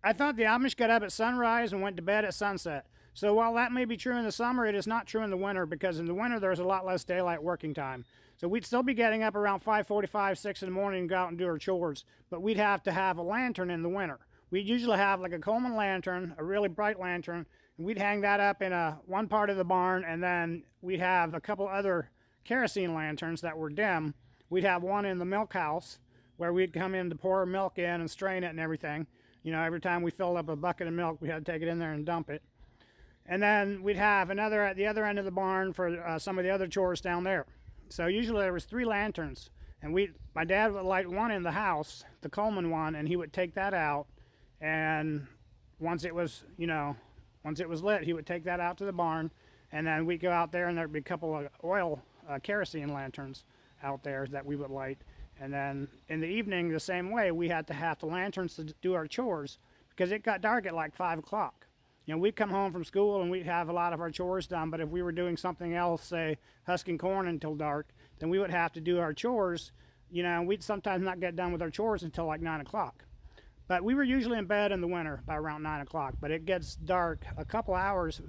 I thought the Amish got up at sunrise and went to bed at sunset. So while that may be true in the summer, it is not true in the winter, because in the winter there's a lot less daylight working time. So we'd still be getting up around 5:45, 6 in the morning and go out and do our chores, but we'd have to have a lantern in the winter. We'd usually have like a Coleman lantern, a really bright lantern, and we'd hang that up in one part of the barn, and then we'd have a couple other kerosene lanterns that were dim. We'd have one in the milk house where we'd come in to pour milk in and strain it and everything. You know, every time we filled up a bucket of milk, we had to take it in there and dump it. And then we'd have another at the other end of the barn for some of the other chores down there. So usually there was 3 lanterns, and my dad would light one in the house, the Coleman one, and he would take that out. And once it was lit, he would take that out to the barn, and then we'd go out there, and there'd be a couple of oil kerosene lanterns out there that we would light. And then in the evening, the same way, we had to have the lanterns to do our chores, because it got dark at like 5 o'clock. You know, we'd come home from school and we'd have a lot of our chores done, but if we were doing something else, say husking corn until dark, then we would have to do our chores. You know, we'd sometimes not get done with our chores until like 9 o'clock. But we were usually in bed in the winter by around 9 o'clock, but it gets dark a couple hours,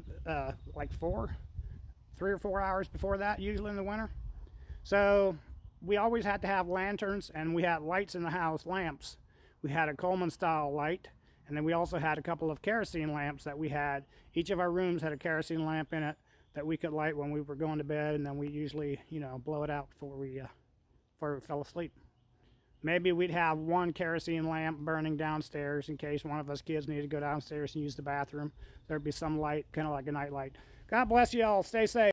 like 3 or 4 hours before that, usually in the winter. So we always had to have lanterns, and we had lights in the house, lamps. We had a Coleman style light, and then we also had a couple of kerosene lamps that we had. Each of our rooms had a kerosene lamp in it that we could light when we were going to bed, and then we usually, blow it out before we fell asleep. Maybe we'd have one kerosene lamp burning downstairs in case one of us kids needed to go downstairs and use the bathroom. There'd be some light, kind of like a night light. God bless you all. Stay safe.